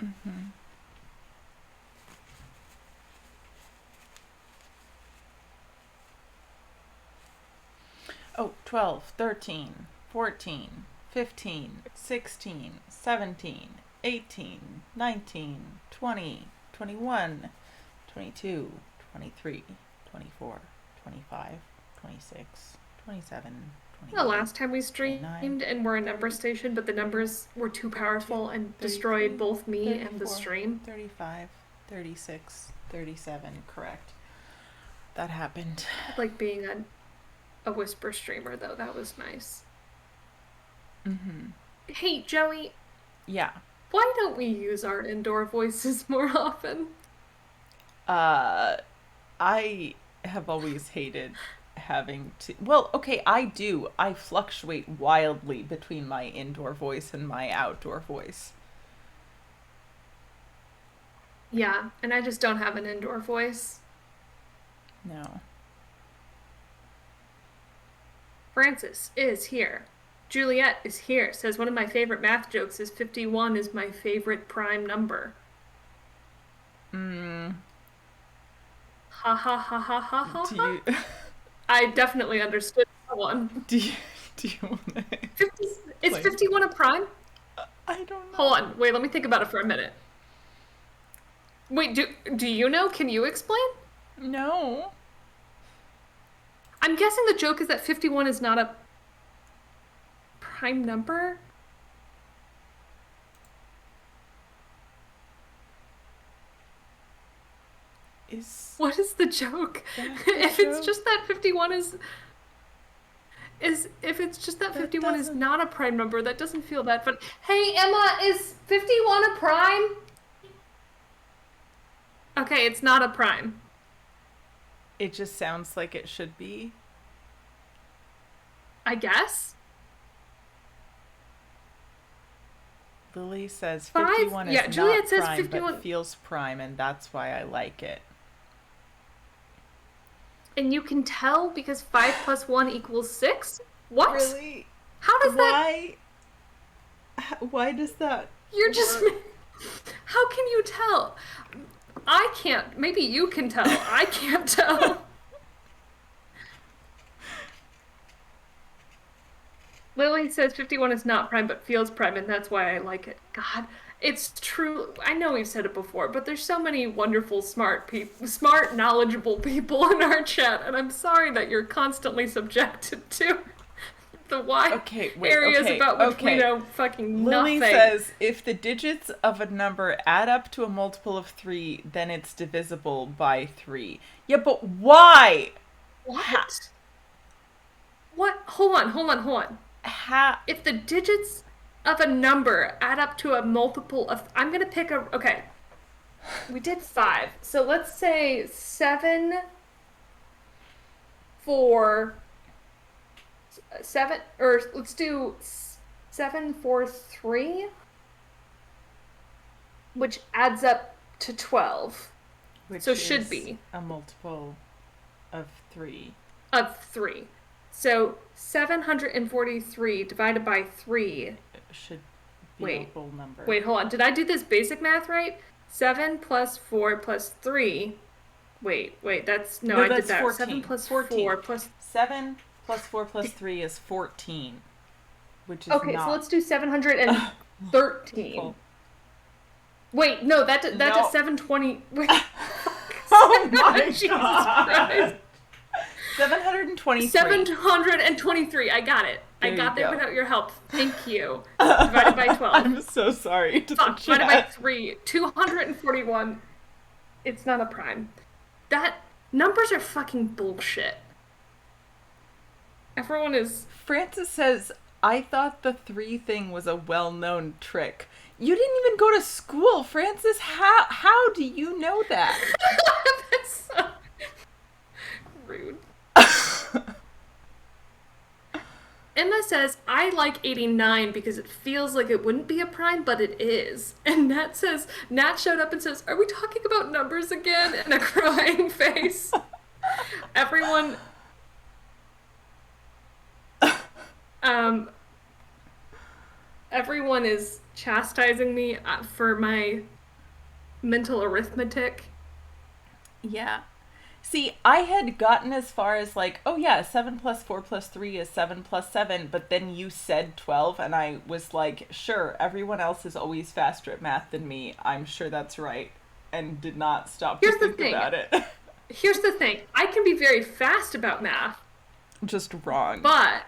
Mm-hmm. Oh, 12, 13, 14, 15, 16, 17, 18, 19, 20, 21, 22, 23, 24, 25, 26, 27, The 28, last time we 29, streamed and we're a number 30, station, but the 31, numbers were too 32, powerful and destroyed 33, both me and the 34, stream. 35, 36, 37. Correct. That happened. I like being a whisper streamer though. That was nice. Mm-hmm. Hey, Joey, Yeah. why don't we use our indoor voices more often? Uh, I have always hated having to. Well, okay, I do. I fluctuate wildly between my indoor voice and my outdoor voice. Yeah, and I just don't have an indoor voice. No. Francis is here. Juliet is here. Says one of my favorite math jokes is 51 is my favorite prime number. Mm, Ha ha ha ha ha ha do ha. you I definitely understood that one. do you do you want to 50, is explain? 51 a prime? I don't Hold know. on. Wait, let me think about it for a minute. Wait, do you know? Can you explain? No. I'm guessing the joke is that 51 is not a prime number. Is What is the joke? that the If it's joke? just that 51 is if it's just that That 51 is doesn't. not a prime number, that doesn't feel that fun. Hey Emma, is 51 a prime? Okay, it's not a prime. It just sounds like it should be. I guess. Lily says 5? 51 Yeah, is not Juliet says prime, but 51. feels prime, and that's why I like it. And you can tell because 5 plus 1 equals 6? What? Really? How does that. Why? Why does that You're just. work? How can you tell? I can't. Maybe you can tell. I can't tell. Lily says 51 is not prime but feels prime, and that's why I like it. God, it's true. I know we've said it before, but there's so many wonderful, smart people, smart, knowledgeable people in our chat, and I'm sorry that you're constantly subjected to the wide Okay, wait, areas okay, about which we okay. know fucking Lily nothing. says if the digits of a number add up to a multiple of 3, then it's divisible by 3. Yeah, but why? Ha- What? What? Hold on. ha- If the digits of a number add up to a multiple of, I'm gonna pick a. Okay, we did 5, so let's say 7 for 7, or let's do 7 for 3, which adds up to 12. which So should is be a multiple of 3. of 3. So 743 divided by 3. It should be a Wait, whole number. wait, hold on. Did I do this basic math right? 7 plus 4 plus 3. Wait, that's. No, No, I did that's that. 7 14. plus 14. 4 plus. 7 plus 4 plus 3 is 14, which is Okay, so not let's do 713. multiple. Wait, no, that does No. 720. Wait, Oh my Jesus god. Christ. 723. 723. I got it. I There you got there go. without your help. Thank you. Divided by 12. I'm so sorry to the Fuck, divided by chat. 3. 241. It's not a prime. That. Numbers are fucking bullshit. Everyone is. Francis says, I thought the 3 thing was a well-known trick. You didn't even go to school, Francis. How do you know that? That's so rude. Emma says, I like 89 because it feels like it wouldn't be a prime, but it is. And Nat showed up and says, are we talking about numbers again? And a crying face. Everyone, Everyone is chastising me for my mental arithmetic. Yeah. See, I had gotten as far as like, oh yeah, 7 plus 4 plus 3 is 7 plus 7, but then you said 12, and I was like, sure, everyone else is always faster at math than me. I'm sure that's right. And did not stop to Here's the think thing. about it. Here's the thing. I can be very fast about math, Just wrong. but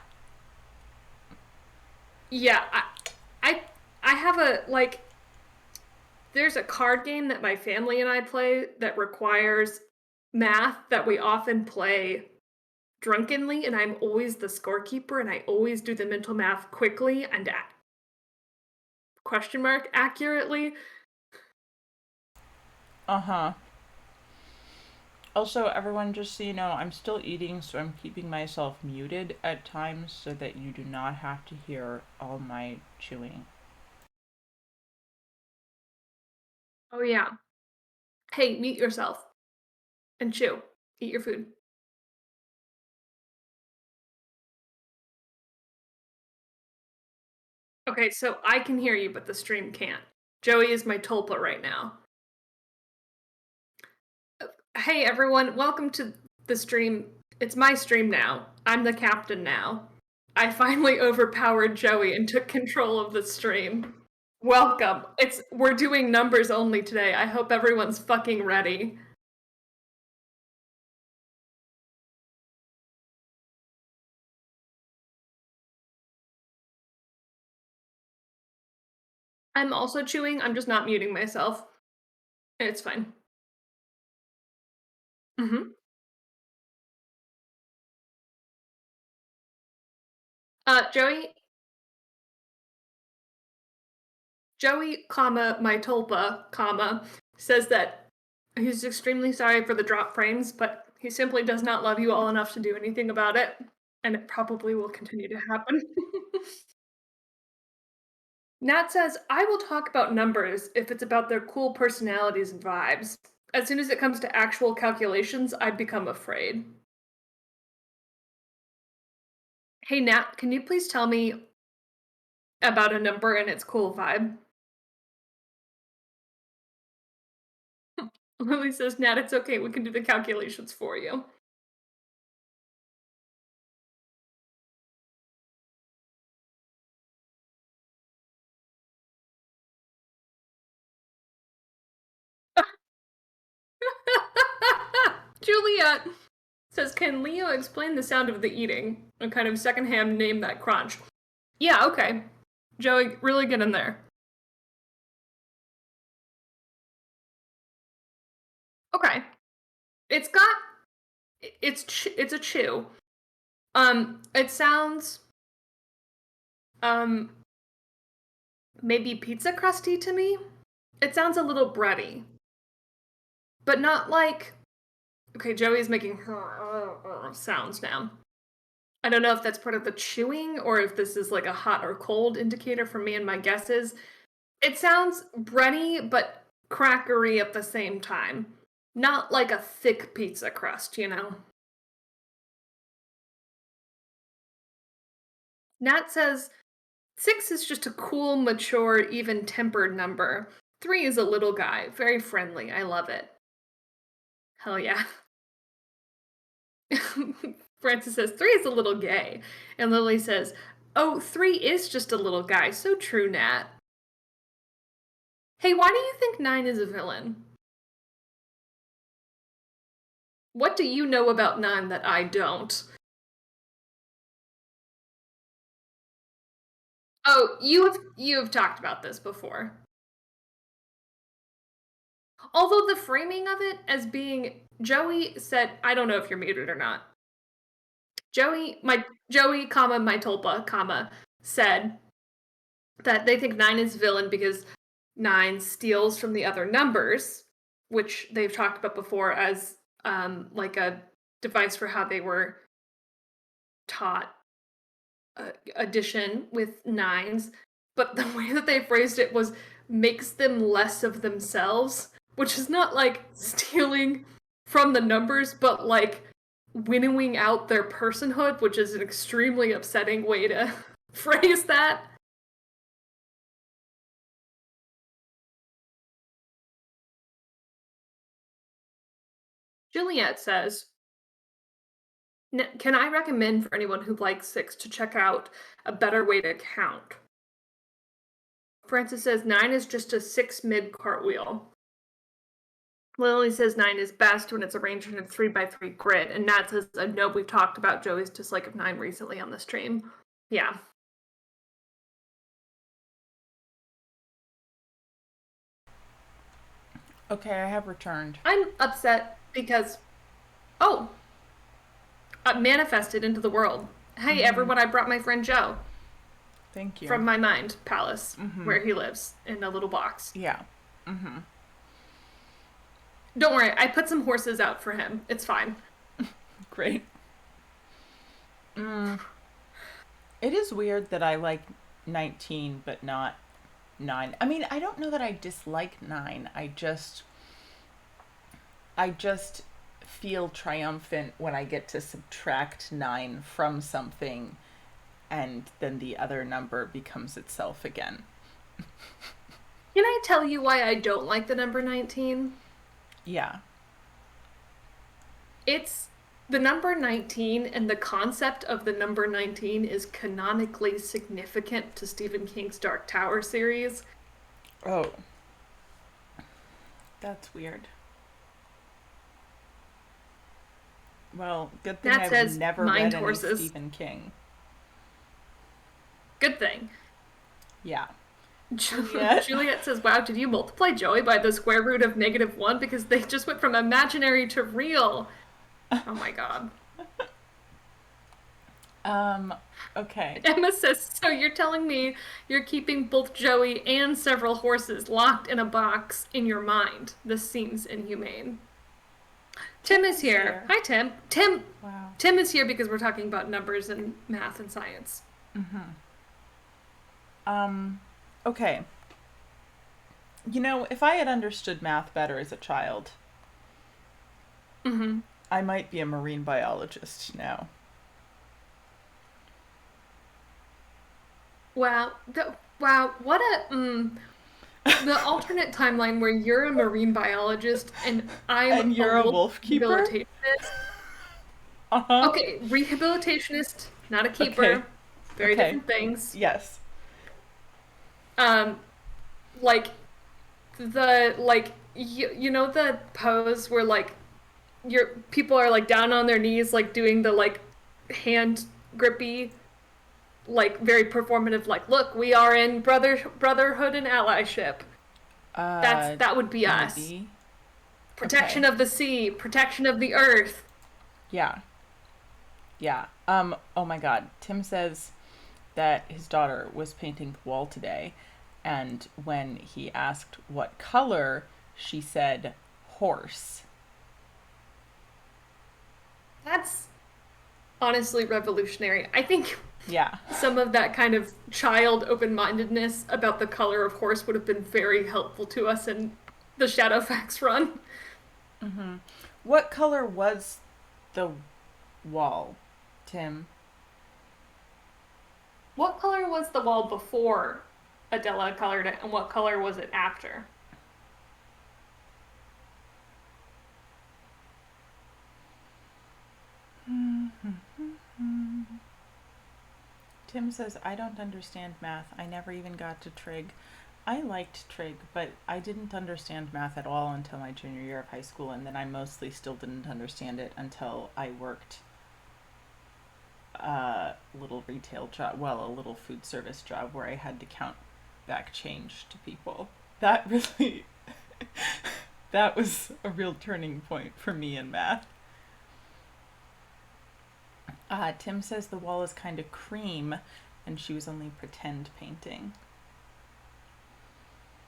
yeah, I, I have a like. There's a card game that my family and I play that requires math that we often play drunkenly, and I'm always the scorekeeper, and I always do the mental math quickly and question mark accurately. Uh huh. Also, everyone, just so you know, I'm still eating, so I'm keeping myself muted at times so that you do not have to hear all my chewing. Oh yeah. Hey, mute yourself and chew. Eat your food. Okay, so I can hear you, but the stream can't. Joey is my tulpa right now. Hey everyone, welcome to the stream. It's my stream now. I'm the captain now. I finally overpowered Joey and took control of the stream. Welcome. We're doing numbers only today. I hope everyone's fucking ready. I'm also chewing. I'm just not muting myself. It's fine. Mhm. Joey, comma, my tulpa, comma, says that he's extremely sorry for the drop frames, but he simply does not love you all enough to do anything about it, and it probably will continue to happen. Nat says, I will talk about numbers if it's about their cool personalities and vibes. As soon as it comes to actual calculations, I become afraid. Hey Nat, can you please tell me about a number and its cool vibe? Lily says, Nat, it's okay, we can do the calculations for you. Juliet says, can Leo explain the sound of the eating? And kind of secondhand name that crunch. Yeah, okay. Joey, really get in there. Okay. It's got it's a chew. It sounds um maybe pizza crusty to me. It sounds a little bready. But not like okay, Joey's making sounds now. I don't know if that's part of the chewing or if this is like a hot or cold indicator for me and my guesses. It sounds bready but crackery at the same time. Not like a thick pizza crust, you know? Nat says 6 is just a cool, mature, even tempered number. 3 is a little guy, very friendly. I love it. Hell yeah. Francis says 3 is a little gay. And Lily says, oh, 3 is just a little guy. So true, Nat. Hey, why do you think 9 is a villain? What do you know about 9 that I don't? Oh, you have talked about this before. Although the framing of it as being Joey said, I don't know if you're muted or not. Joey, comma, my tulpa, comma, said that they think 9 is villain because 9 steals from the other numbers, which they've talked about before as like a device for how they were taught addition with nines. But the way that they phrased it was makes them less of themselves, which is not like stealing from the numbers, but like winnowing out their personhood, which is an extremely upsetting way to phrase that. Juliet says, Can I recommend for anyone who likes six to check out A Better Way to Count? Francis says, 9 is just a 6 mid cartwheel. Lily says 9 is best when it's arranged in a 3x3 grid. And Nat says, no, we've talked about Joey's dislike of 9 recently on the stream. Yeah. Okay, I have returned. I'm upset because, I manifested into the world. Hey, everyone, I brought my friend Joe. Thank you. From my mind palace, where he lives, in a little box. Yeah. Don't worry, I put some horses out for him. It's fine. Great. It is weird that I like 19 but not 9. I mean, I don't know that I dislike 9. I just feel triumphant when I get to subtract 9 from something and then the other number becomes itself again. Can I tell you why I don't like the number 19? Yeah. It's the number 19, and the concept of the number 19 is canonically significant to Stephen King's Dark Tower series. Oh. That's weird. Well, good thing I've never read any Stephen King. Good thing. Yeah. Juliet says, wow, did you multiply Joey by the square root of -1? Because they just went from imaginary to real. Oh my god. Okay. Emma says, so you're telling me you're keeping both Joey and several horses locked in a box in your mind. This seems inhumane. Tim is here. Hi, Tim. Wow. Tim is here because we're talking about numbers and math and science. Okay. You know, if I had understood math better as a child, I might be a marine biologist now. Wow. What a... The alternate timeline where you're a marine biologist and I'm you're a wolf keeper? Rehabilitationist. Okay, rehabilitationist, not a keeper. Okay. Very different things. Yes. You know the pose where like your people are like down on their knees, like doing the like hand grippy, like very performative, like, look, we are in brotherhood and allyship. That would be us. Maybe. Protection of the sea, protection of the earth. Yeah. Oh my god. Tim says that his daughter was painting the wall today, and when he asked what color, she said horse. That's honestly revolutionary. I think Yeah. some of that kind of child open-mindedness about the color of horse would have been very helpful to us in the Shadowfax run. What color was the wall, Tim? What color was the wall before Adela colored it, and what color was it after? Tim says, I don't understand math. I never even got to trig. I liked trig, but I didn't understand math at all until my junior year of high school, and then I mostly still didn't understand it until I worked a little retail job, well, a little food service job where I had to count back change to people. That really, that was a real turning point for me in math. Tim says the wall is kind of cream, and she was only pretend painting.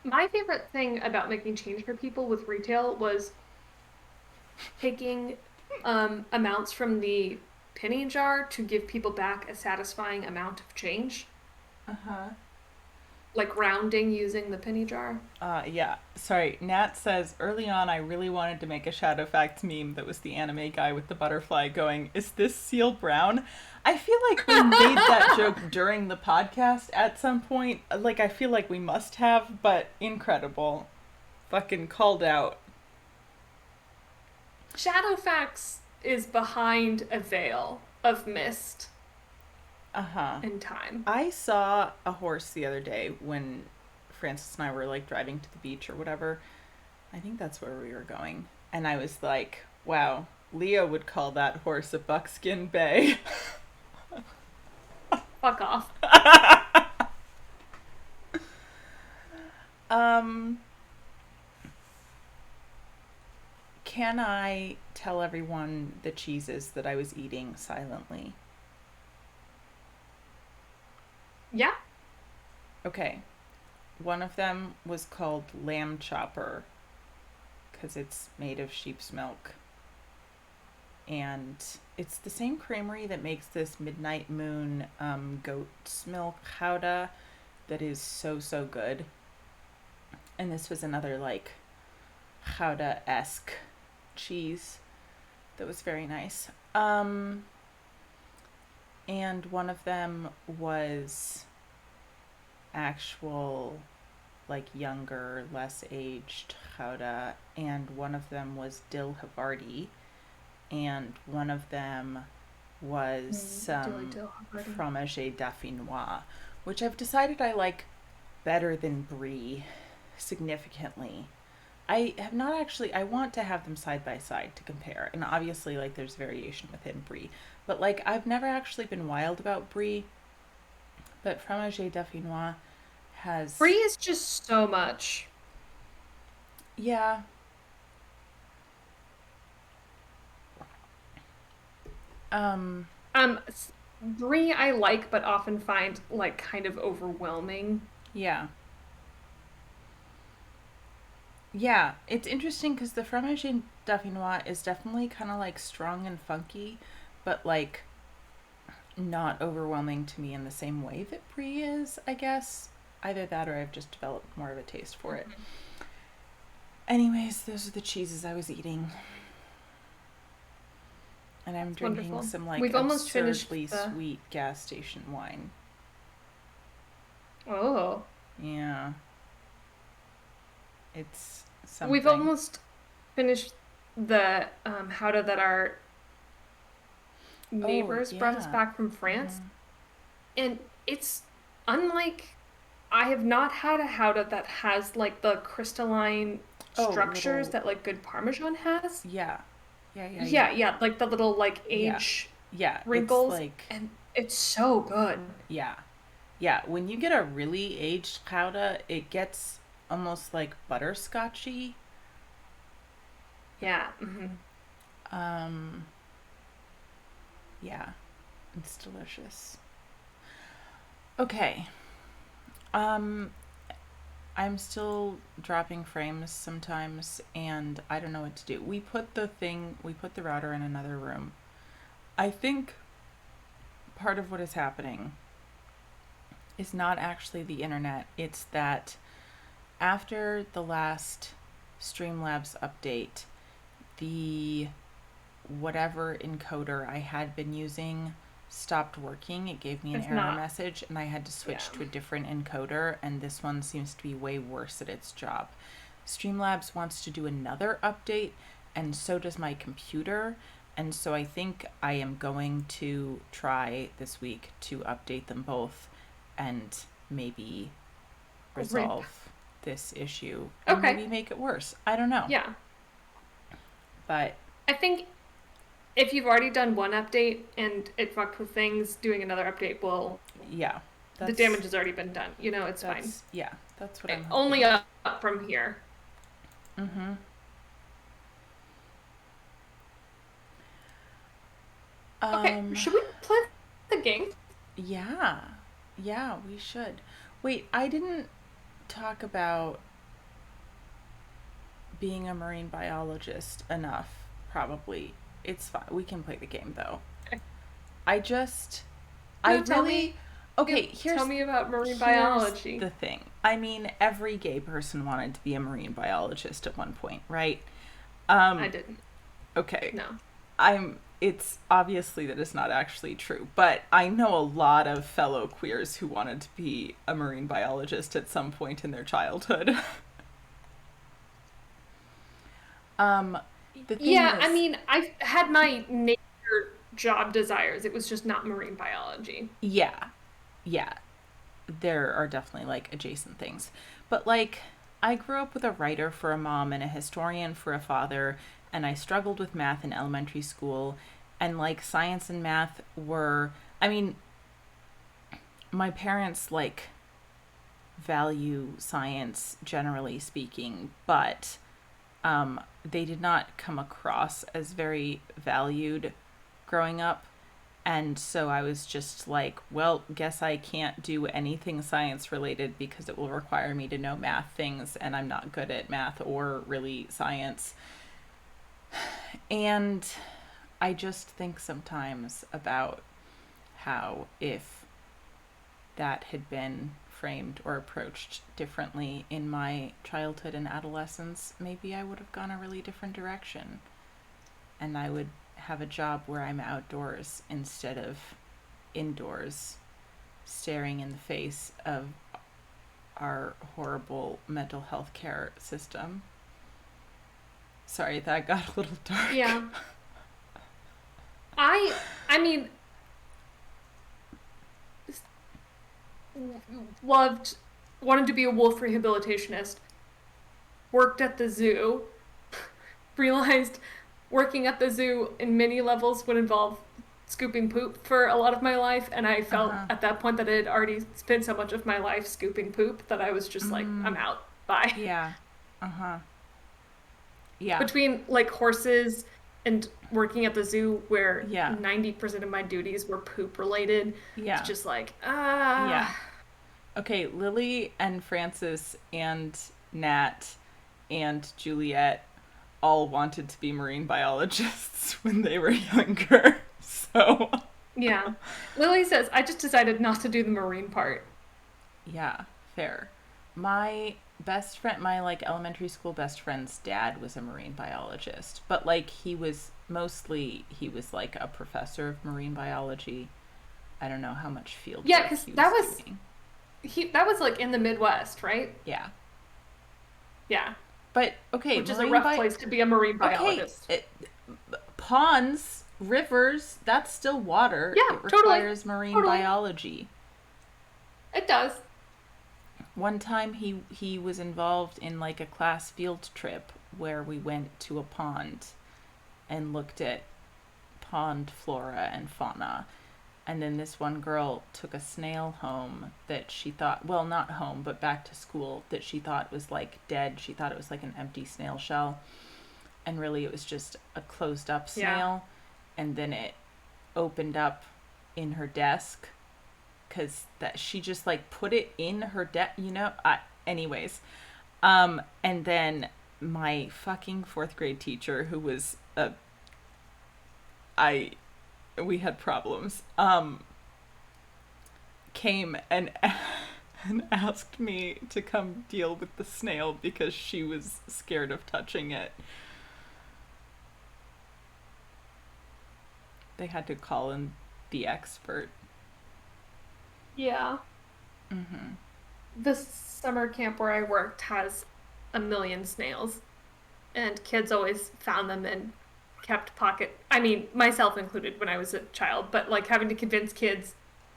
My favorite thing about making change for people with retail was taking amounts from the penny jar to give people back a satisfying amount of change. Like rounding using the penny jar. Yeah. Sorry, Nat says, early on I really wanted to make a Shadowfax meme that was the anime guy with the butterfly going, is this Seal Brown? I feel like we made that joke during the podcast at some point. Like, I feel like we must have, but incredible. Fucking called out. Shadowfax is behind a veil of mist Uh-huh. and time. I saw a horse the other day when Francis and I were like driving to the beach or whatever. I think that's where we were going. And I was like, wow, Leo would call that horse a buckskin bay. Fuck off. um, can I tell everyone the cheeses that I was eating silently? Yeah. Okay. One of them was called Lamb Chopper because it's made of sheep's milk. And it's the same creamery that makes this Midnight Moon goat's milk chowder that is so, so good. And this was another like chowder-esque cheese that was very nice. And one of them was actual like younger, less aged chowder, and one of them was dill Havarti, and one of them was some fromage dauphinois, which I've decided I like better than brie significantly. I have not actually, I want to have them side by side to compare, and obviously like there's variation within brie, but like I've never actually been wild about brie, but fromage dauphinois has, Brie is just so much. yeah. um Brie I like, but often find like kind of overwhelming. yeah. Yeah, it's interesting because the fromage dauphinois is definitely kind of like strong and funky, but like not overwhelming to me in the same way that brie is, I guess. Either that or I've just developed more of a taste for it. Anyways, those are the cheeses I was eating. And I'm drinking Wonderful. some like We've almost finished absurdly the... sweet gas station wine. Oh. Yeah. It's something. We've almost finished the howda that our neighbors brought us yeah. back from France. Mhm. And it's unlike, I have not had a howda that has like the crystalline Oh, structures little. that like good Parmesan has. Yeah. Yeah, yeah, Yeah, yeah. yeah, like the little like Yeah. age Yeah. It's wrinkles, like, and it's so good. yeah. Yeah. When you get a really aged chowder, it gets almost like butterscotchy. Yeah. Hmm. Um, yeah. It's delicious. Okay. Um, I'm still dropping frames sometimes and I don't know what to do. We put the router in another room. I think part of what is happening is not actually the internet. It's that after the last Streamlabs update, the whatever encoder I had been using stopped working. It gave me an It's error not. message and I had to Yeah. switch to a different encoder, and this one seems to be way worse at its job. Streamlabs wants to do another update, and so does my computer. And so I think I am going to try this week to update them both and maybe Rip. resolve this issue and Okay. maybe make it worse. I don't know. Yeah. But I think if you've already done one update and it fucked with things, doing another update will. yeah, The damage has already been done. You know, it's fine. Yeah, that's what I'm Only hoping. up from here. Mm-hmm. Okay, should we play the game? Yeah. Yeah, we should. Wait, I didn't talk about being a marine biologist enough, probably. It's fine. We can play the game though. Okay. I just I No, tell really me. okay, Tell me about marine here's biology. the thing. I mean, every gay person wanted to be a marine biologist at one point, right? I Um didn't. okay. No. It's obviously that is not actually true, but I know a lot of fellow queers who wanted to be a marine biologist at some point in their childhood. um The thing Yeah, I is, mean, I had my nature job desires. It was just not marine biology. yeah, yeah, there are definitely like adjacent things. But like, I grew up with a writer for a mom and a historian for a father, and I struggled with math in elementary school. And like, science and math were, I mean, my parents like value science generally speaking, but they did not come across as very valued growing up. And so I was just like, well, guess I can't do anything science related because it will require me to know math things, and I'm not good at math or really science. And I just think sometimes about how if that had been framed or approached differently in my childhood and adolescence, maybe I would have gone a really different direction. And I would have a job where I'm outdoors instead of indoors, staring in the face of our horrible mental health care system. Sorry, that got a little dark. Yeah. I mean, loved wanted to be a wolf rehabilitationist, worked at the zoo, realized working at the zoo in many levels would involve scooping poop for a lot of my life, and I Uh felt huh. at that point that I had already spent so much of my life scooping poop that I was just like, I'm Mm, out. Bye. yeah. Uh huh. Yeah. Between like horses and working at the zoo where Yeah. 90% of my duties were poop related, it's Yeah. just like, Yeah. Okay, Lily and Francis and Nat and Juliet all wanted to be marine biologists when they were younger. So, yeah. Lily says, I just decided not to do the marine part. yeah, fair. My best friend, my like elementary school best friend's dad was a marine biologist, but like he was like a professor of marine biology. I don't know how much field Yeah, work because he that was was doing. that was like in the Midwest, right? Yeah. Yeah, But okay, which is a rough place to be a marine okay, biologist. ponds, rivers, that's still water. Yeah, It totally. requires marine Totally. biology. It does. One time he was involved in like a class field trip where we went to a pond and looked at pond flora and fauna. And then this one girl took a snail home that she thought, well, not home, but back to school, that she thought was like dead. She thought it was like an empty snail shell. And really, it was just a closed up Yeah. snail. And then it opened up in her desk because that she just like put it in her desk, anyways. And then my fucking fourth grade teacher, who was a, I, we had problems, came and and asked me to come deal with the snail because she was scared of touching it. They had to call in the expert. Yeah. Mm-hmm. The summer camp where I worked has a million snails, and kids always found them and kept pocket. I mean, myself included when I was a child, but like having to convince kids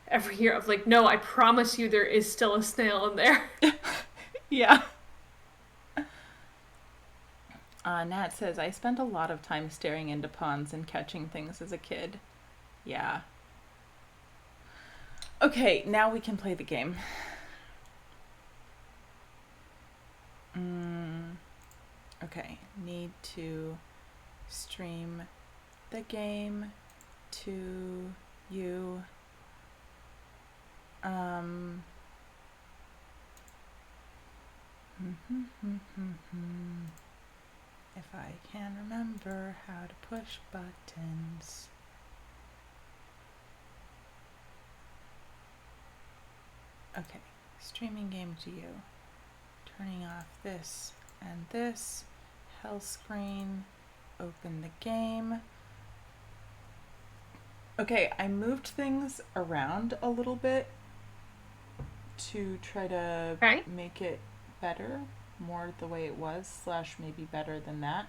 every year of like, no, I promise you there is still a snail in there. Yeah. Nat says, I spent a lot of time staring into ponds and catching things as a kid. Yeah. Okay, now we can play the game. Mm, okay, need to stream the game to you. Um. If I can remember how to push buttons. Okay, streaming game to you. Turning off this and this. Hell screen. Open the game. Okay, I moved things around a little bit to try to Okay. make it better, more the way it was, slash maybe better than that.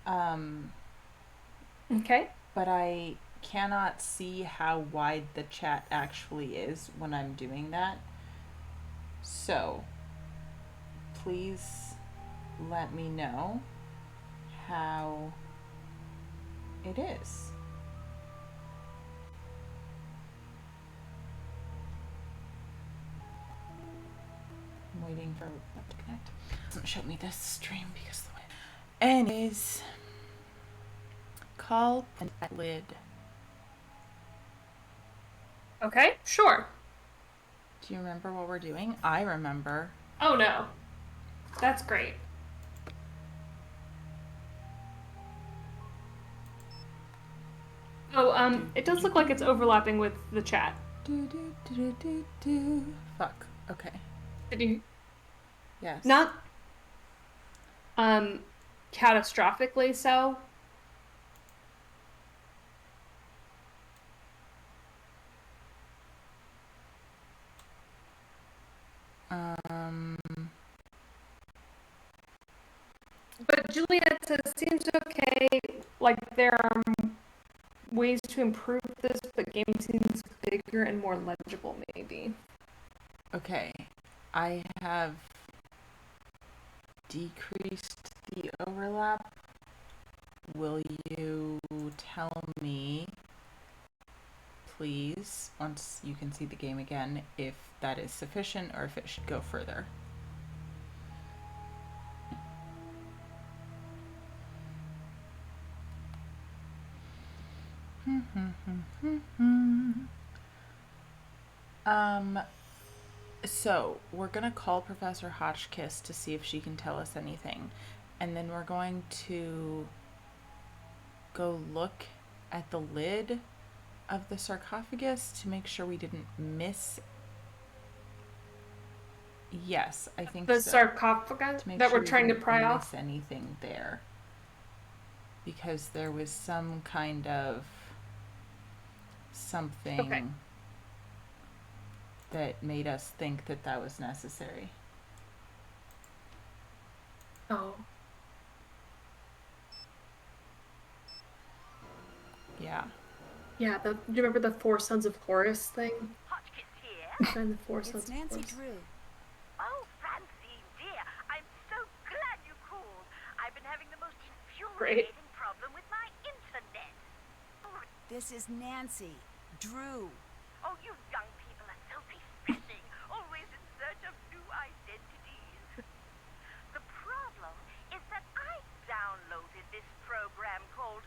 Um, Okay. but I cannot see how wide the chat actually is when I'm doing that. So, please let me know how it is. I'm waiting for it to connect. It doesn't show me this stream because the way. Anyways, call and lid. Okay, sure. Do you remember what we're doing? I remember. Oh no. That's great. Oh, it does look like it's overlapping with the chat. Fuck. Okay. Did you Yes. not catastrophically so? But Juliet says seems okay. Like there are ways to improve this, but game seems bigger and more legible, maybe. Okay. I have decreased the overlap. Will you tell me, please, once you can see the game again, if that is sufficient or if it should go further? So we're gonna call Professor Hotchkiss to see if she can tell us anything, and then we're going to go look at the lid of the sarcophagus to make sure we didn't miss. Yes, I think The so. sarcophagus To make that sure we're we trying to didn't pry miss off. anything there, because there was some kind of something Okay. that made us think that that was necessary. Oh. Yeah. Yeah, do you remember the Four Sons of Horus thing? Hotchkiss here. And the Four Sons It's of Nancy Horus. Drew. Oh, Francine, dear. I'm so glad you called. I've been having the most Great. infuriating problem with my internet. This is Nancy Drew. Oh, you young people are so refreshing. Always in search of new identities. The problem is that I downloaded this program called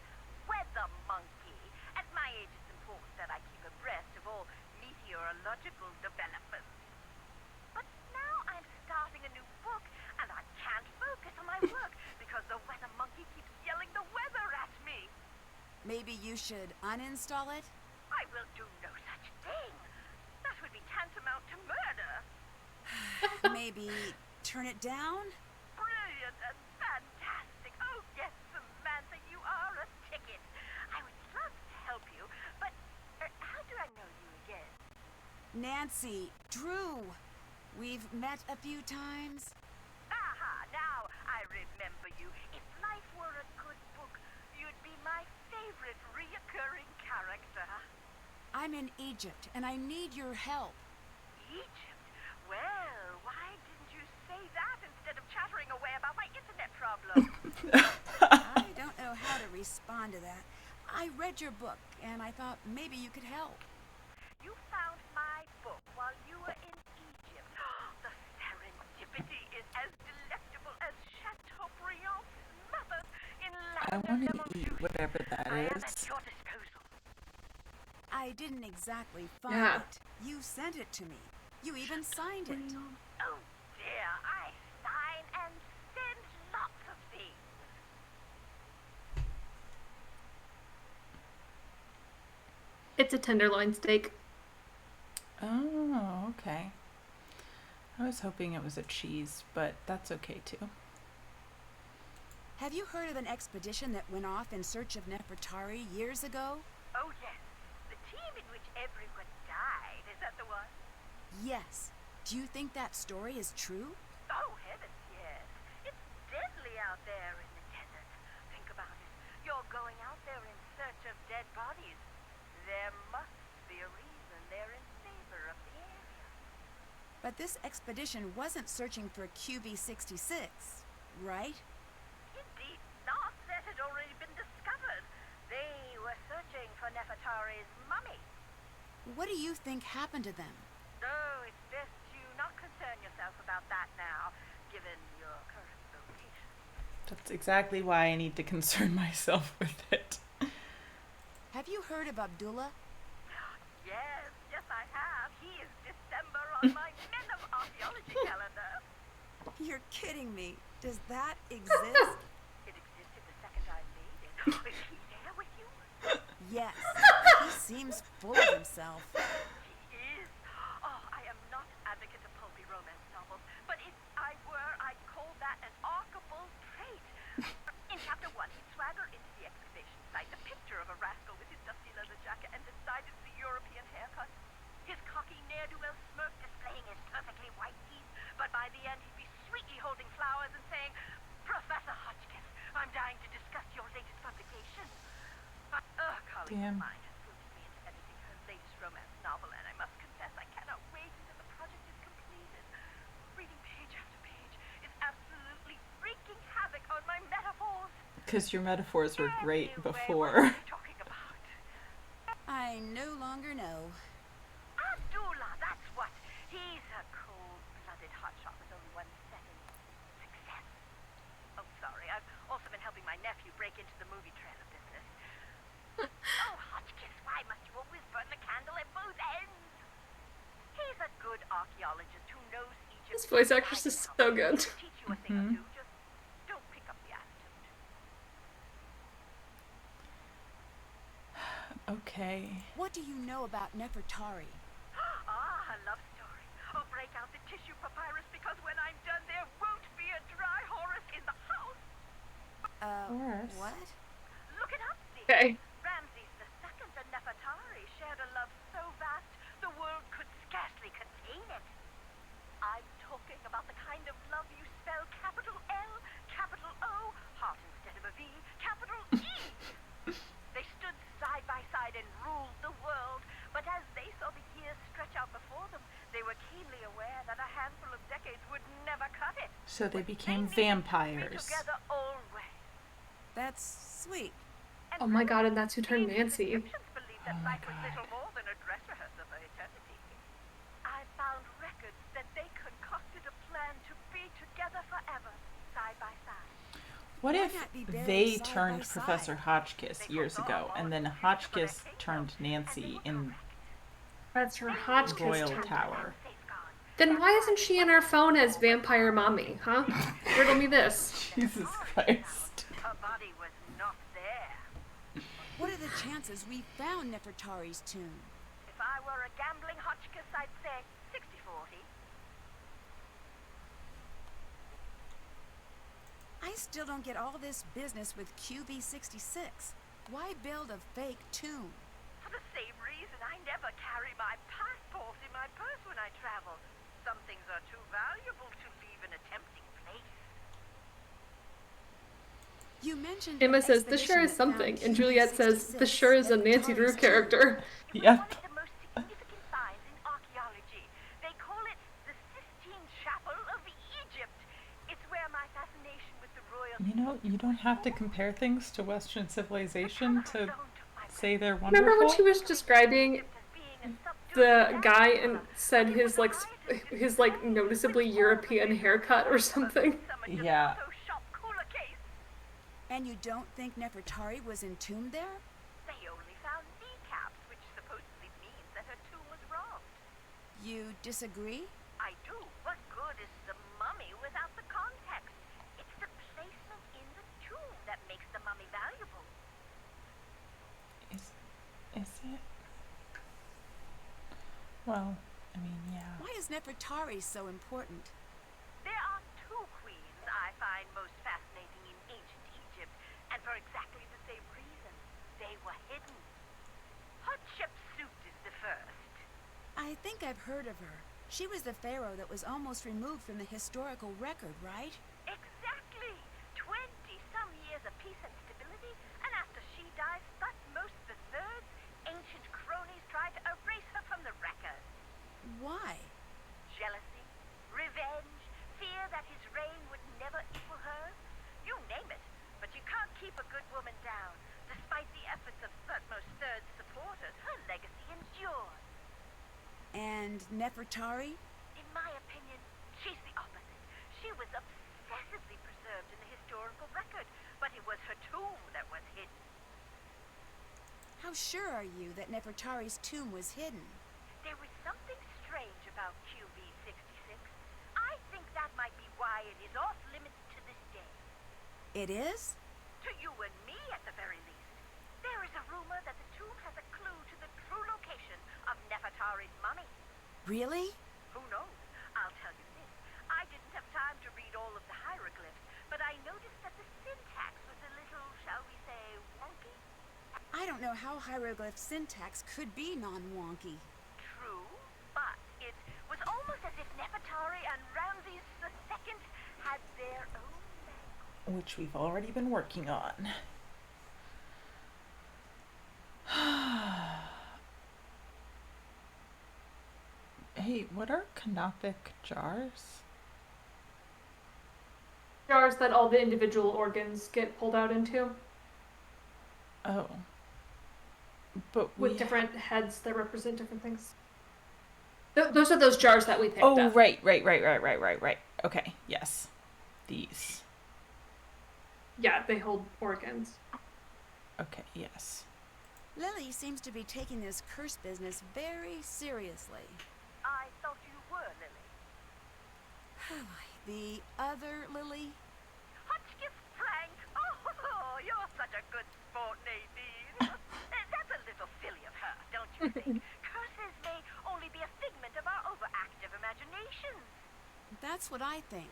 Weather Monkey. At my age, it's important that I keep abreast of all meteorological developments. But now I'm starting a new book, and I can't focus on my work because the Weather Monkey keeps yelling the weather at me. Maybe you should uninstall it? I will do no such thing. That would be tantamount to murder. Maybe turn it down? Brilliant and fantastic. Oh, yes, Samantha, you are a ticket. I would love to help you, but how do I know you again? Nancy Drew. We've met a few times. Aha, now I remember you. If life were a good book, you'd be my favorite reoccurring character. I'm in Egypt and I need your help. Egypt? Well, why didn't you say that instead of chattering away about my internet problem? I don't know how to respond to that. I read your book and I thought maybe you could help. You found my book while you were in Egypt. The serendipity is as delectable as Chateaubriand's mother in I Land want of to Lemon eat Juice. whatever that I am at is. your disposal. I didn't exactly find Yeah. it. You sent it to me. You even signed it. Oh dear, I sign and send lots of things. It's a tenderloin steak. Oh, okay. I was hoping it was a cheese, but that's okay too. Have you heard of an expedition that went off in search of Nefertari years ago? Oh yes, the team in which everyone died. Is that the one? Yes. Do you think that story is true? Oh heavens, yes. It's deadly out there in the desert. Think about There must be a reason they're in favor of the area. But this expedition wasn't searching for QB66, right? Indeed not. That had already been discovered. They were searching for Nefertari's mummy. What do you think happened to them? Oh, it's best you not concern yourself about that now, given your current location. That's exactly why I need to concern myself with it. Have you heard of Abdullah? Yes, I have. He is December on my Men of Archaeology calendar. You're kidding me. Does that exist? It existed the second I made it. Is he there with you? Yes. He seems full of himself. He is. Oh, I am not an advocate of pulpy romance novels, but if I were, I'd call that an archable trait. In chapter 1, he'd swagger into the excavation site, the picture of a rascal with his dusty leather jacket and decidedly European haircut. His cocky ne'er-do-well smirk displaying his perfectly white teeth, but by the end he'd be sweetly holding flowers and saying, "Professor Hotchkiss, I'm dying to discuss your latest publication." Colleague of Damn. mine has fooled me into editing her latest romance novel, and I must confess I cannot wait until the project is completed. Reading page after page is absolutely wreaking havoc on my metaphors. Because your metaphors were great Anyway, before. what are we talking about? I no longer know. Abdullah, that's what. He's a cold-blooded hotshot with only one setting. Success. Oh, sorry. I've also been helping my nephew break into the movie trailer business. Oh, Hotchkiss, why must you always burn the candle at both ends? He's a good archaeologist who knows Egypt. This voice actress is so good. He'll teach you a thing or two. Just don't pick up the attitude. Okay. What do you know about Nefertari? Ah, a love story. Oh, break out the tissue papyrus because when I'm done, there won't be a dry Horus in the house. Horus? What? Look it up, see. Okay. Ramses II and Nefertari shared a love so vast the world could scarcely contain it. I'm talking about the kind of love you spell capital L, capital O, heart instead of a V, capital E. They stood side by side and ruled the world, but as they saw the years stretch out before them, they were keenly aware that a handful of decades would never cut it. So they became They needed to be vampires. together always. That's sweet. And Oh my some god, of and that's who the turned ancient Nancy. Egyptians believed that Oh my life was God. little more than a dress rehearsal for eternity. I found records that they concocted a plan to be together forever, side by side. What Why if not be buried they side by turned side? Professor Hotchkiss years ago, and then Hotchkiss turned Nancy in That's her Hotchkiss Royal turn. Tower? Safeguard. Then why isn't she in her phone as Vampire Mommy, huh? Riddle me this. Jesus Christ. Her body was not there. What are the chances we found Nefertari's tomb? If I were a gambling Hotchkiss, I'd say 60-40. I still don't get all this business with QB66. Why build a fake tomb? For the same reason, I never carry my passport in my purse when I travel. Some things are too valuable to leave in a tempting place. You mentioned Emma an says, the sure is expedition that something. found And Juliet says, the QB66 sure is a at Nancy Drew Nefertari's tomb. character. It was Yep. one of the most significant finds in archaeology. They call it the Sistine Chapel of Egypt. It's where my fascination with the royal... You know, you don't have to compare things to Western civilization to say they're wonderful. Remember when she was describing the guy and said his like noticeably European haircut or something? Yeah. And you don't think Nefertari was entombed there? They only found kneecaps, which supposedly means that her tomb was robbed. You disagree? I do. What good is the mummy without the context? It's the placement in the tomb that makes the mummy valuable. Is it? Well, I mean, yeah. Why is Nefertari so important? There are two queens I find most fascinating in ancient Egypt, and for exactly the same reason. They were hidden. Hatshepsut is the first. I think I've heard of her. She was the pharaoh that was almost removed from the historical record, right? Exactly. 20-some years of peace and stability, and after she dies, Thutmose III's ancient And Nefertari? In my opinion, she's the opposite. She was obsessively preserved in the historical record, but it was her tomb that was hidden. How sure are you that Nefertari's tomb was hidden? There was something strange about QB66. I think that might be why it is off limits to this day. It is? To you and me, at the very least. There is a rumor that the tomb has a clue to the true location of Nefertari's mummy. Really? Who knows? I'll tell you this. I didn't have time to read all of the hieroglyphs, but I noticed that the syntax was a little, shall we say, wonky. I don't know how hieroglyph syntax could be non-wonky. True, but it was almost as if Nefertari and Ramses II had their own language. Which we've already been working on. Hey, what are canopic jars? Jars that all the individual organs get pulled out into, Oh. But with we different heads that represent different things. Those are those jars that we picked Oh, up. right. Okay, yes. These. Yeah, they hold organs. Okay, yes. Lily seems to be taking this curse business very seriously. I thought you were, Lily. The other Lily? Hotchkiss Frank! Oh, you're such a good sport, Nadine. That's a little silly of her, don't you think? Curses may only be a figment of our overactive imaginations. That's what I think.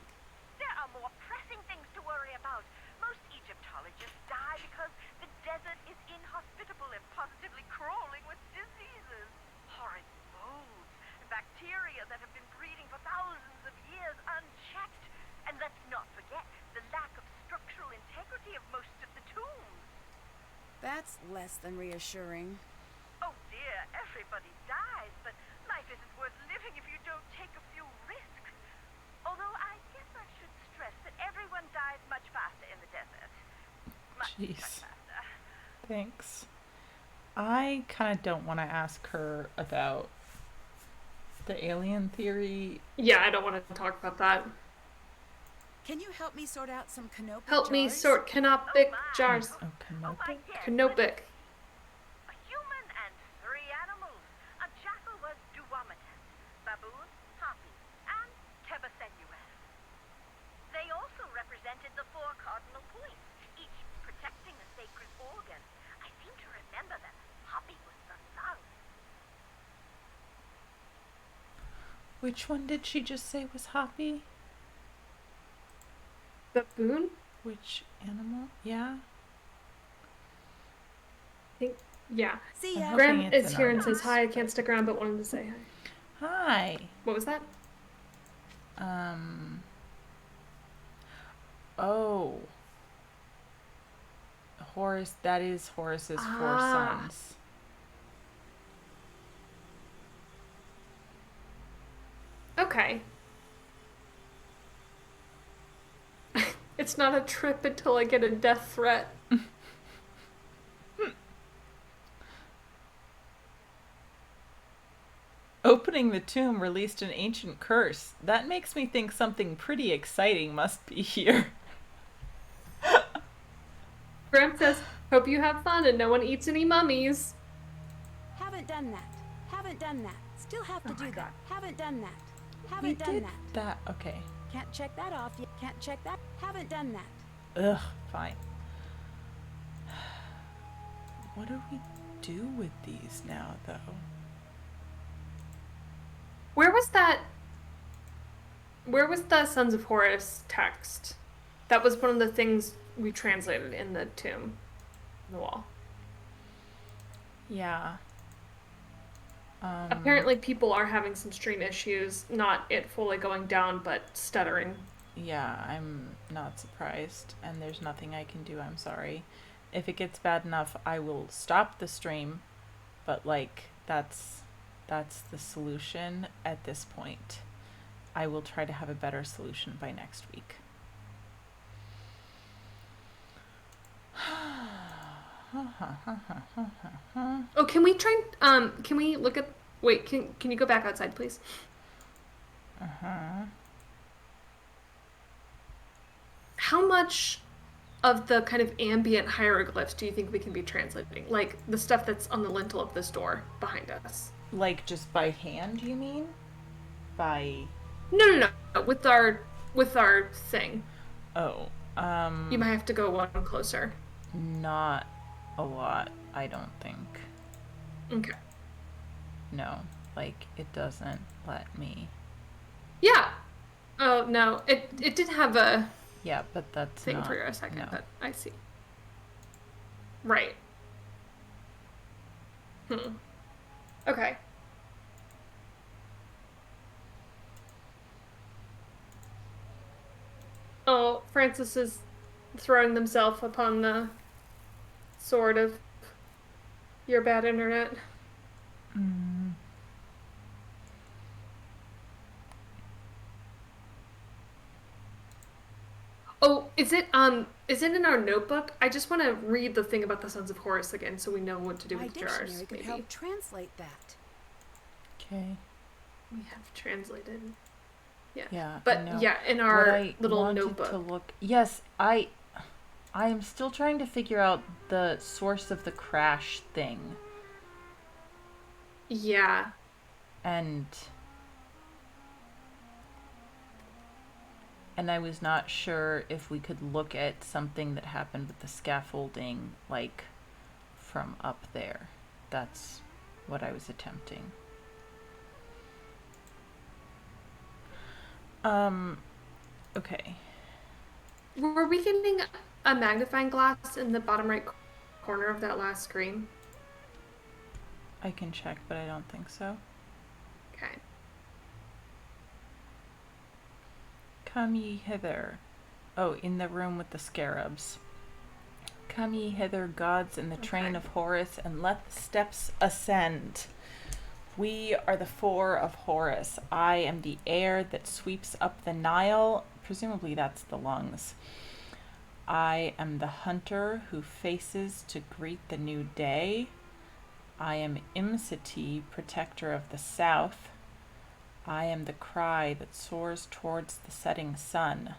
There are more pressing things to worry about. Most Egyptologists die because the desert is inhospitable and positively crawling with diseases. Horrid molds and bacteria that have been breeding for thousands of years unchecked. And let's not forget the lack of structural integrity of most of the tombs. That's less than reassuring. Oh dear, everybody dies, but life isn't worth living if you don't take a few risks. Although I guess I should stress that everyone dies much faster in the desert. Much Jeez. faster. Thanks. I kind of don't want to ask her about the alien theory. Yeah, I don't want to talk about that. Can you help me sort out some canopic Help me jars? sort canopic jars. Oh, canopic? yes. Canopic. A human and 3 animals. A jackal was Duometus, baboon, Hapi, and Tebasenuus. They also represented the 4 cardinal points, each protecting a sacred organ. I seem to remember that Hapi was the lung. Which one did she just say was Hoppy? Baboon? Which animal? Yeah? I think, yeah. See I'm ya. hoping Graham it's is an here and artist. says hi. I can't stick around, but wanted to say hi. Hi. What was that? Oh. Horus, that is Horus's 4 Ah. sons. Okay. It's not a trip until I get a death threat. Opening the tomb released an ancient curse. That makes me think something pretty exciting must be here. Graham says, hope you have fun and no one eats any mummies. Haven't done that. Haven't done that. Still have to Oh my do that. God. Haven't done that. We Haven't done did that. that. Okay. Can't check that off yet. Can't check that. Haven't done that. Ugh, fine. What do we do with these now, though? Where was that? Where was the Sons of Horus text? That was one of the things we translated in the tomb, on the wall. Yeah. Apparently, people are having some stream issues. Not it fully going down, but stuttering. Yeah, I'm not surprised, and there's nothing I can do. I'm sorry. If it gets bad enough, I will stop the stream, but like that's the solution at this point. I will try to have a better solution by next week. Oh, can we try? Can we look at Wait, can you go back outside, please? Uh-huh. How much of the kind of ambient hieroglyphs do you think we can be translating? Like the stuff that's on the lintel of this door behind us? Like just by hand, you mean? By No. With our thing. oh, You might have to go one closer. not a lot, I don't think. Okay. No, like it doesn't let me. Yeah. Oh no, it did have a Yeah, but that's thing not. for a second, No. but I see. Right. Okay. Oh, Francis is throwing themselves upon the sword of your bad internet. Mm. Oh, is it in our notebook? I just want to read the thing about the Sons of Horus again so we know what to do My with jars. dictionary could Maybe help translate that. Okay. we have translated. Yeah. Yeah. But no. yeah, in What our I little wanted notebook. to look. Yes, I am still trying to figure out the source of the crash thing, Yeah. and I was not sure if we could look at something that happened with the scaffolding, like from up there. That's what I was attempting. Okay. Were we getting a magnifying glass in the bottom right corner of that last screen? I can check, but I don't think so. Okay. Come ye hither. Oh, in the room with the scarabs. Come ye hither, gods, in the train Okay. of Horus, and let the steps ascend. We are the four of Horus. I am the air that sweeps up the Nile. Presumably that's the lungs. I am the hunter who faces to greet the new day. I am Imsiti, protector of the south. I am the cry that soars towards the setting sun.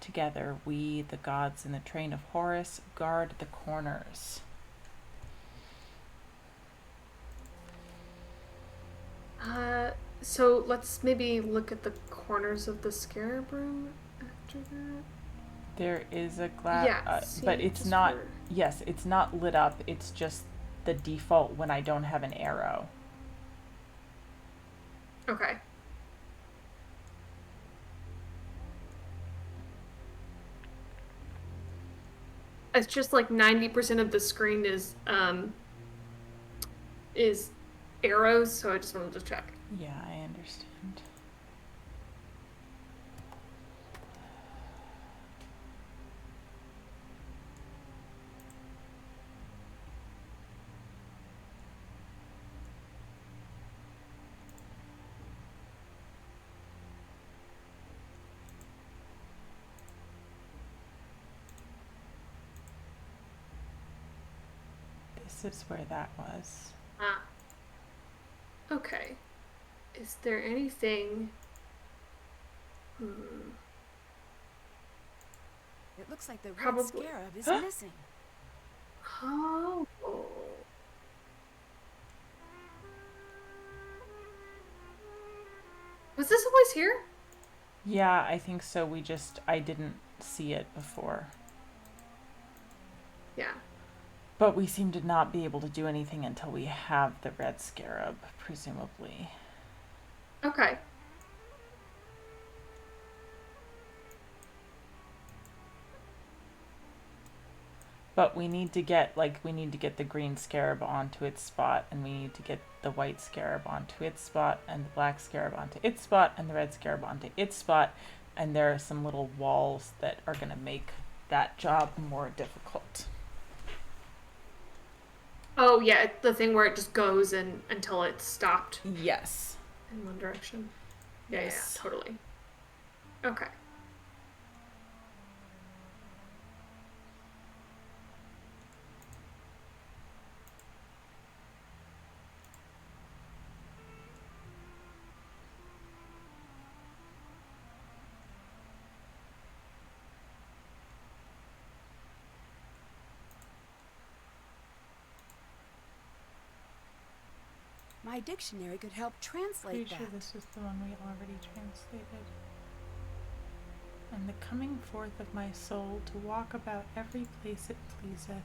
Together, we, the gods in the train of Horus, guard the corners. So let's maybe look at the corners of the scarab room after that. There is a glass, Yeah, but see, it's just not. for- Yes, it's not lit up. It's just the default when I don't have an arrow. Okay. It's just like 90% of the screen is arrows, so I just wanted to check. Yeah, I understand. This is where that was. Ah. Okay. Is there anything? It looks like the red Probably. scarab is missing. Oh. Was this always here? Yeah, I think so. I didn't see it before. Yeah. But we seem to not be able to do anything until we have the red scarab, presumably. Okay. But we need to get the green scarab onto its spot, and we need to get the white scarab onto its spot, and the black scarab onto its spot, and the red scarab onto its spot, and there are some little walls that are going to make that job more difficult. Oh yeah, the thing where it just goes until it's stopped Yes. in one direction. Yes. Yeah, totally. Okay. My dictionary could help Pretty translate sure that. this is the one we already translated. And the coming forth of my soul to walk about every place it pleaseth.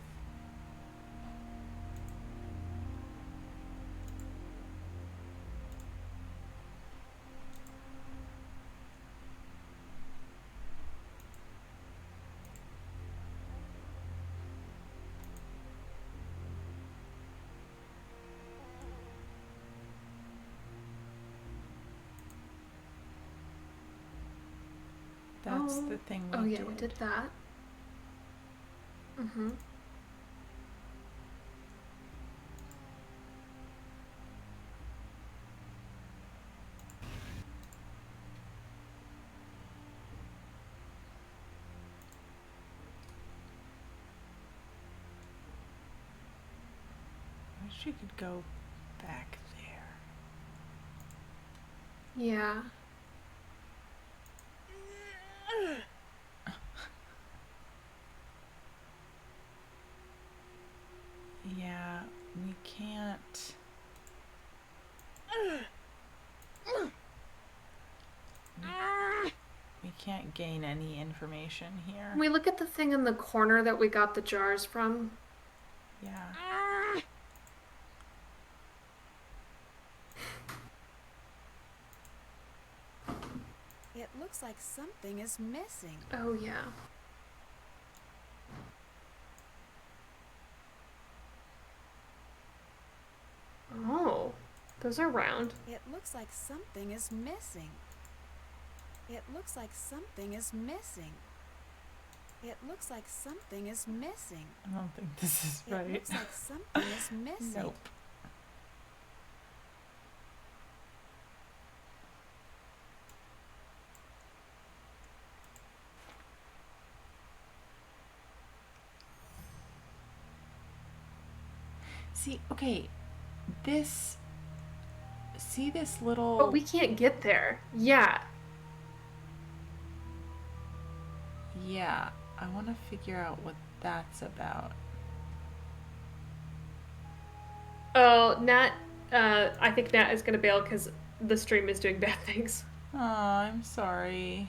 That's the thing we Oh yeah, did. we did that. Mm-hmm. I wish we could go back there. Yeah. Yeah, we can't. We can't gain any information here. Can we look at the thing in the corner that we got the jars from? Yeah. It looks like something is missing. Oh yeah. Oh, those are round. It looks like something is missing. It looks like something is missing. It looks like something is missing. I don't think this is It right. looks like something is missing. Nope. See, okay, this. See this little. But we can't get there. Yeah. Yeah, I want to figure out what that's about. Oh, Nat. I think Nat is gonna bail because the stream is doing bad things. Oh, I'm sorry.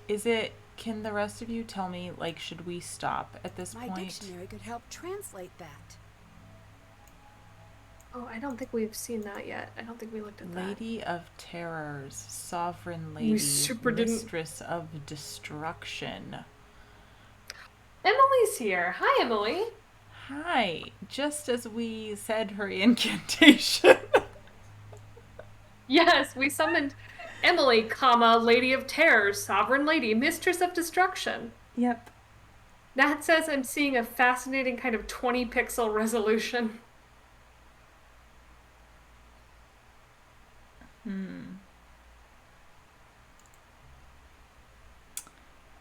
Is it? Can the rest of you tell me, like, should we stop at this My point? dictionary could help translate that. Oh, I don't think we've seen that yet. I don't think we looked at that. Lady of Terrors, Sovereign Lady, super didn't- Mistress of Destruction. Emily's here. Hi, Emily. Hi, just as we said her incantation. Yes, we summoned Emily, comma, Lady of Terrors, Sovereign Lady, Mistress of Destruction. Yep. Nat says I'm seeing a fascinating kind of 20 pixel resolution.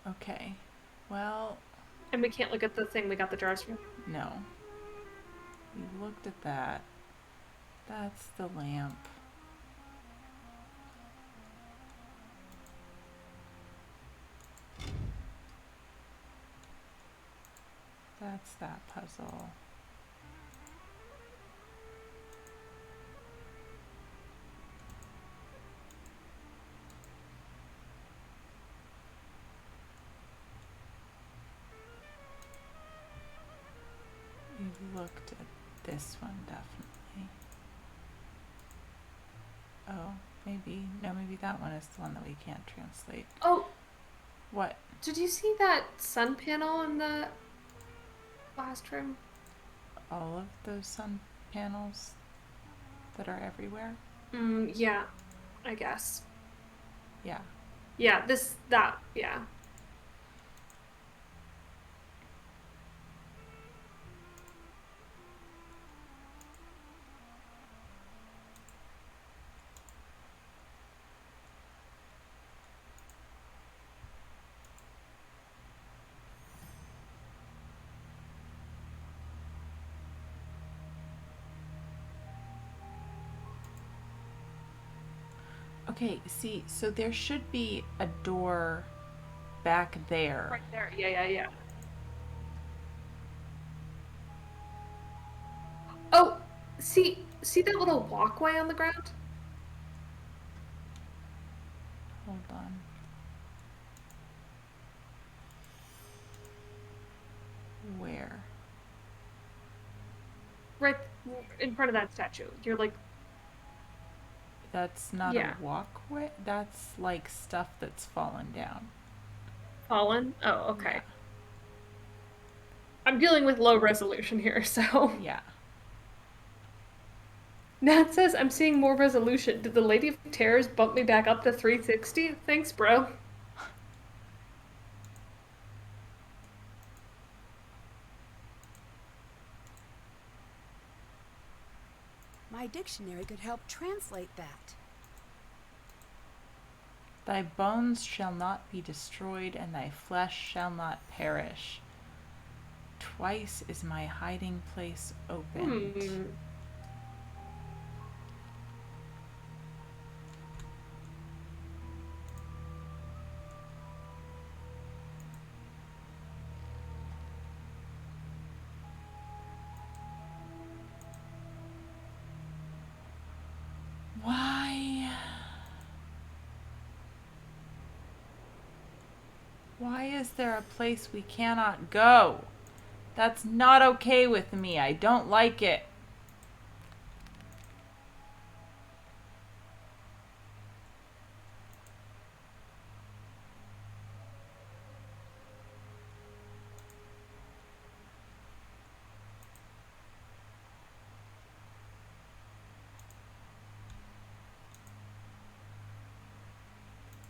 Okay. Well, And we can't look at the thing we got the jars from. no. We looked at that. That's the lamp. That's that puzzle. We've looked at this one definitely. Oh, maybe. No, maybe that one is the one that we can't translate. Oh, What? did you see that sun panel in the last room? All of those sun panels that are everywhere? Yeah, I guess. Yeah. Yeah, yeah. Okay, see, so there should be a door back there. Right there. Yeah. See that little walkway on the ground? Hold on. Where? Right in front of that statue. You're like, That's not yeah, a walkway. That's like stuff that's fallen down. fallen. Oh, Yeah. okay. I'm dealing with low resolution here, so. Yeah. Nat says I'm seeing more resolution. Did the Lady of Terrors bump me back up to 360? Thanks, bro. My dictionary could help translate that. Thy bones shall not be destroyed, and thy flesh shall not perish. Twice is my hiding place opened. Hmm. Why? Why is there a place we cannot go? That's not okay with me. I don't like it.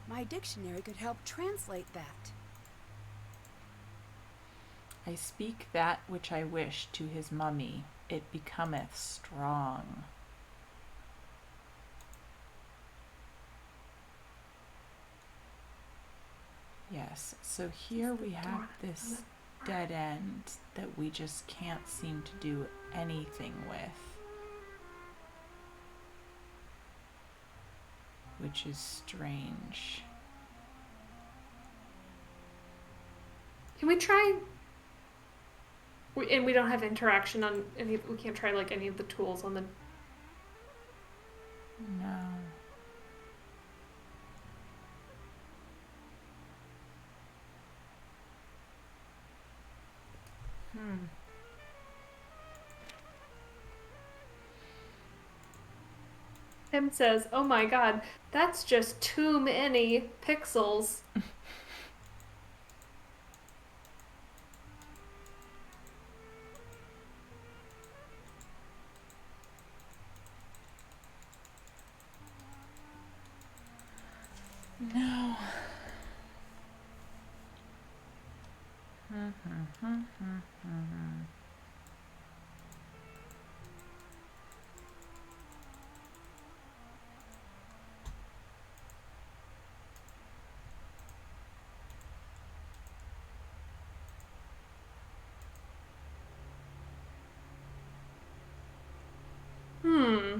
My dictionary could help translate that. I speak that which I wish to his mummy. It becometh strong. Yes, so here we have this dead end that we just can't seem to do anything with. Which is strange. Can we try? And we don't have interaction on any. We can't try like any of the tools on the. No. Tim says, "Oh my God, that's just too many pixels." No. Hmm.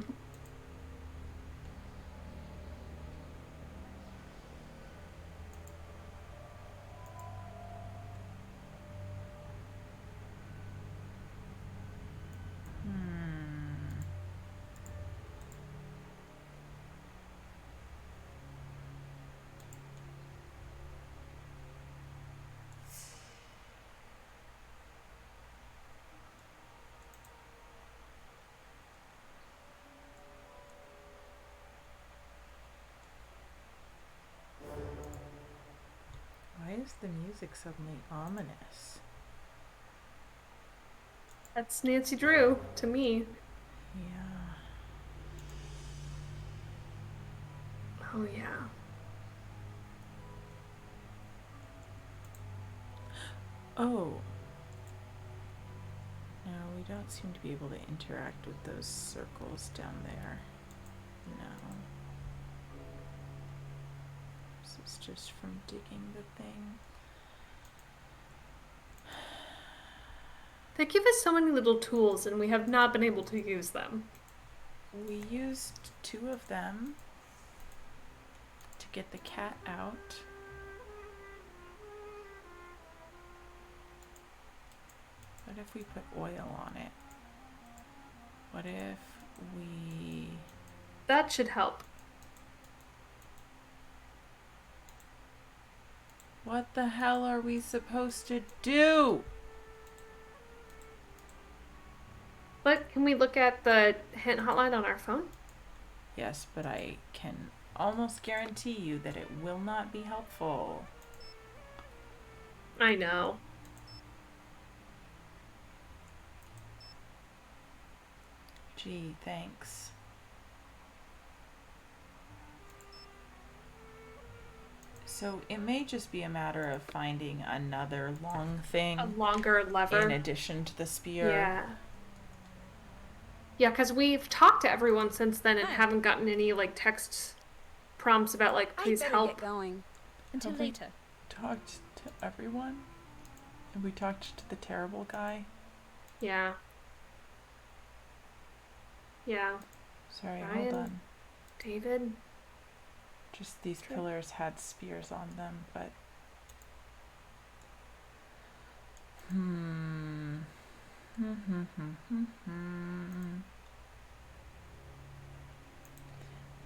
Why is the music suddenly ominous? That's Nancy Drew to me. Yeah. Oh yeah. Oh. No, we don't seem to be able to interact with those circles down there. No. This is just from digging the thing. They give us so many little tools, and we have not been able to use them. We used 2 of them to get the cat out. What if we put oil on it? What if we... That should help. What the hell are we supposed to do? But can we look at the hint hotline on our phone? Yes, but I can almost guarantee you that it will not be helpful. I know. Gee, thanks. So it may just be a matter of finding another long thing A longer lever. in addition to the spear. Yeah. Yeah, because we've talked to everyone since then and Hi. haven't gotten any, like, text prompts about, like, please I better help. get going. Until Have we later. talked to everyone? And we talked to the terrible guy? Yeah. Yeah. Sorry, Ryan. hold on. David. Just these Sure. pillars had spears on them, but...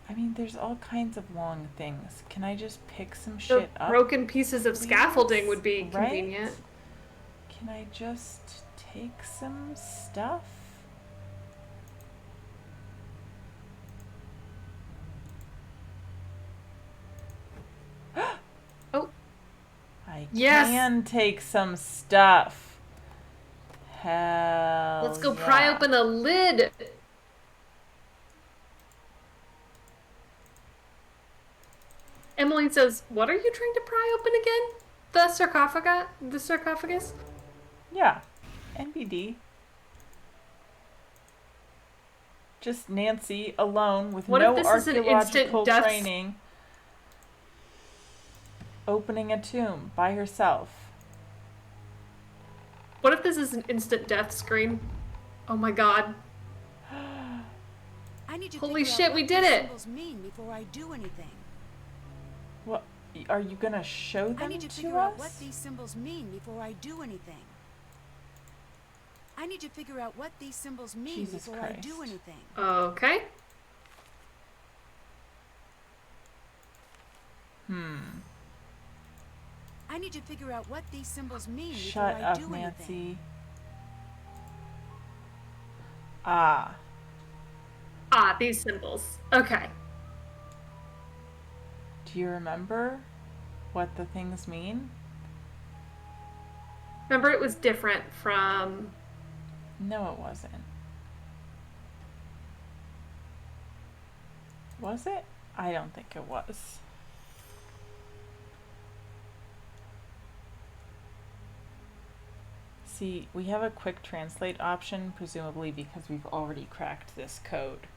I mean, there's all kinds of long things. Can I just pick some The shit up? broken pieces of please? scaffolding would be Right? convenient. Can I just take some stuff? Oh. I Yes. can take some stuff. Hell Let's go pry yeah. open a lid. Emily says, "What are you trying to pry open again? The sarcophagus? The sarcophagus?" Yeah. NBD. Just Nancy alone with What if no this is an instant archaeological death- training. Opening a tomb by herself. What if this is an instant death screen? Oh my god. I need to Holy figure out shit, what we did these it. symbols mean before I do anything. What are you gonna show them I need to figure us? out what these symbols mean before I do anything. I need to figure out what these symbols mean Jesus before I do Christ. anything. Okay. I need to figure out what these symbols mean Shut before I up, do anything. Nancy. Ah. Ah, these symbols. Okay. Do you remember what the things mean? Remember, it was different from... No, it wasn't. Was it? I don't think it was. See, we have a quick translate option, presumably because we've already cracked this code.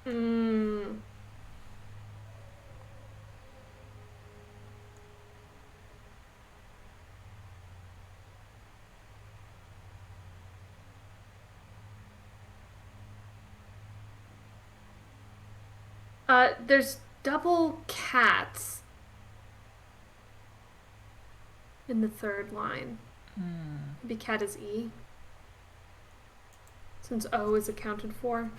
Mm, there's double cats in the third line. Maybe cat is E. Since O is accounted for.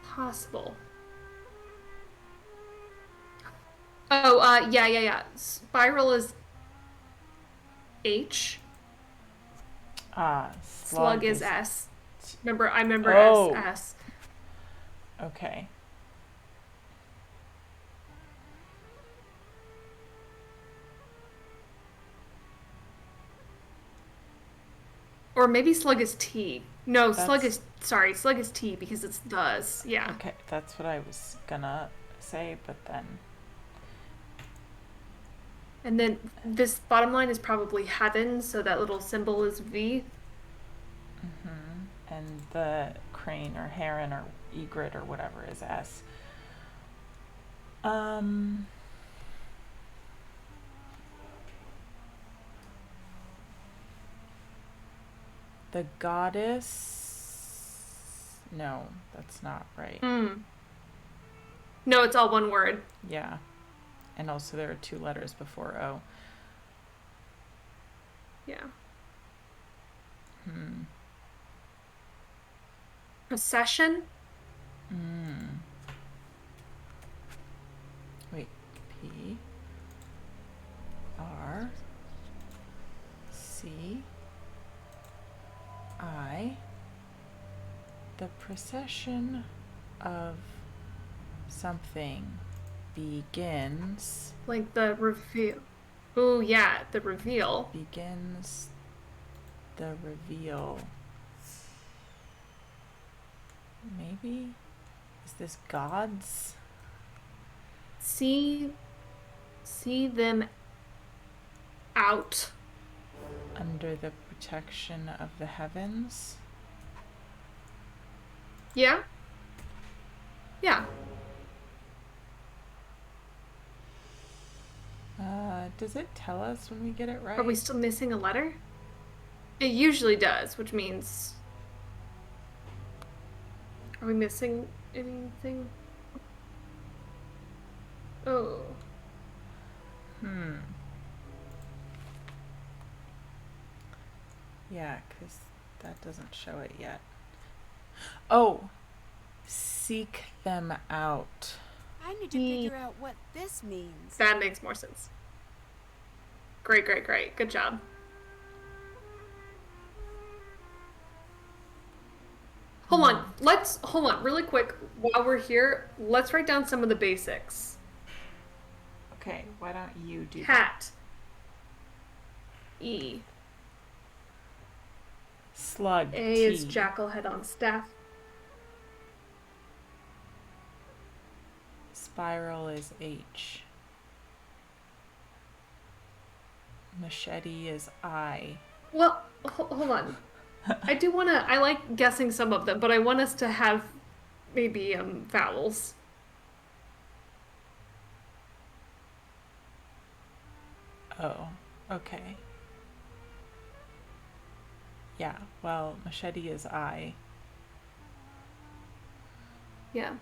Possible. Oh, yeah. Spiral is H. Ah, Slug is S. I remember Oh. S. Okay. Or maybe slug is T. No, slug That's- is T because it's thus. Yeah. Okay, that's what I was gonna say, but then And then this bottom line is probably heaven, so that little symbol is V. and the crane or heron or egret or whatever is S. The goddess. No, that's not right. No, it's all one word. Yeah. And also there are 2 letters before O. Yeah. Hmm. Procession? Wait. P. R. C. I. The procession of something begins. Like the reveal. Ooh, yeah, the reveal. Begins the reveal. Maybe? Is this gods? See them out. Under the protection of the heavens? Yeah? Yeah. Does it tell us when we get it right? Are we still missing a letter? It usually does, which means... Are we missing anything? Oh. Yeah, because that doesn't show it yet. Oh! Seek them out. I need to figure out what this means. That makes more sense. Great. Good job. Hold on really quick. While we're here, let's write down some of the basics. Okay, why don't you do that? Cat. E. Slug. A T. is jackal head on staff. Spiral is H. Machete is I. Well, hold on. I like guessing some of them, but I want us to have maybe vowels. Oh, okay. Yeah, well, machete is I. Yeah.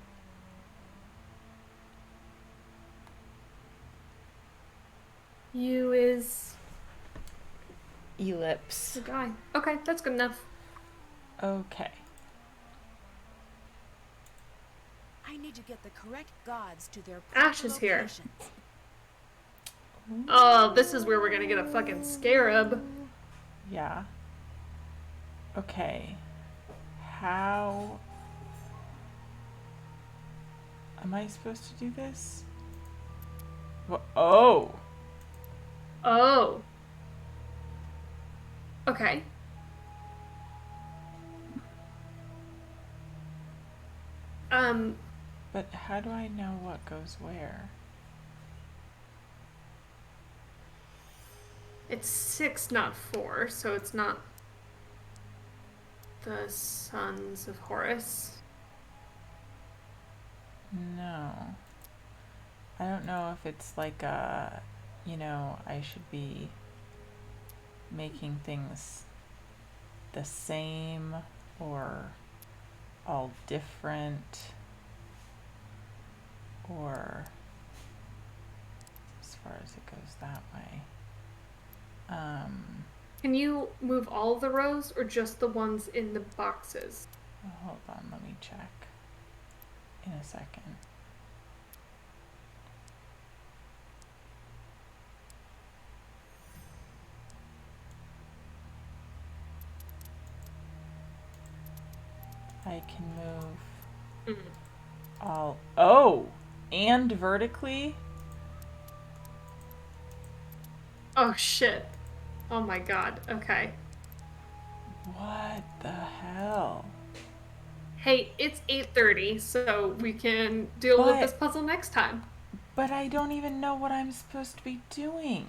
U is Ellipse. the guy. Okay, that's good enough. Okay. I need to get the correct gods to their Ash proper is here. locations. Oh, this is where we're gonna get a fucking scarab. Yeah. Okay. How am I supposed to do this? Oh! Oh. Okay. But how do I know what goes where? It's 6, not 4, so it's not the Sons of Horus. No. I don't know if it's like a, I should be making things the same or all different, or as far as it goes that way. Can you move all the rows or just the ones in the boxes? Hold on, let me check in a second. I can move all. Oh! And vertically? Oh shit. Oh my god. Okay. What the hell? Hey, it's 8:30, so we can deal with this puzzle next time. But I don't even know what I'm supposed to be doing.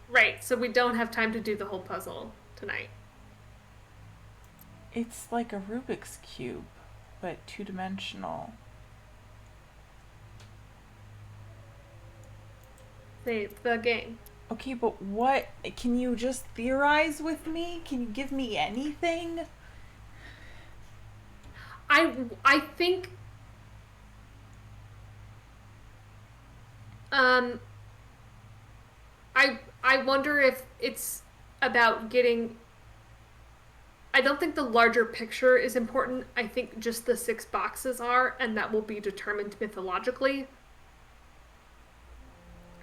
Right, so we don't have time to do the whole puzzle tonight. It's like a Rubik's Cube, but 2-dimensional. Save the game. Okay, but what? Can you just theorize with me? Can you give me anything? I think Um, I wonder if it's about getting. I don't think the larger picture is important. I think just the 6 boxes are, and that will be determined mythologically.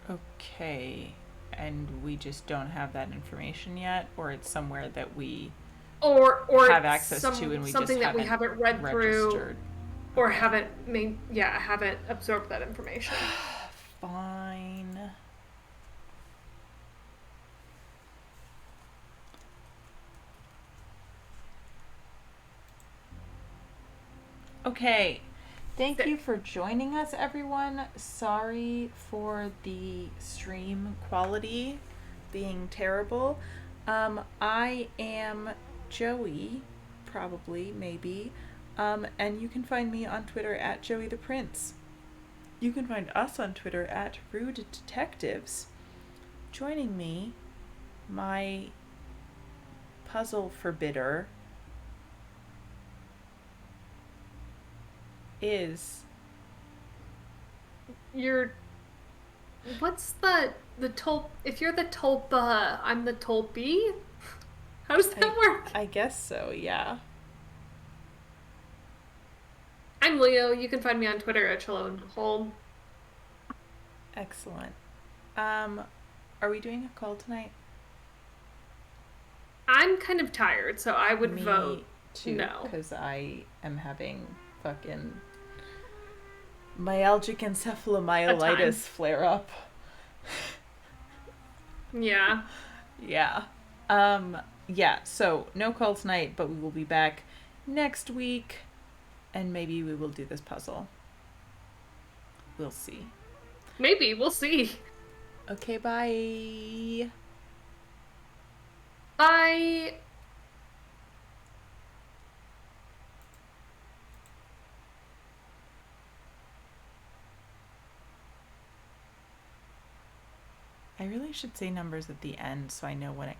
Okay. And we just don't have that information yet, or it's somewhere that we Or have it's access to and we something just that we haven't read through registered. or Okay. haven't absorbed that information. Fine. Okay. Thank you for joining us, everyone. Sorry for the stream quality being terrible. I am Joey, probably, maybe. And you can find me on Twitter at Joey the Prince. You can find us on Twitter at Rude Detectives. Joining me, my puzzle forbidder is You're what's the tulp if you're the tulpa, I'm the tulpy? How does that work? I guess so, yeah. I'm Leo. You can find me on Twitter at Chillo and Hold. Excellent. Are we doing a call tonight? I'm kind of tired, so I would Me vote too, no. because I am having fucking myalgic encephalomyelitis flare up. Yeah. Yeah. Yeah, so no call tonight, but we will be back next week, and maybe we will do this puzzle. We'll see. Maybe. We'll see. Okay, bye. Bye. I really should say numbers at the end so I know when it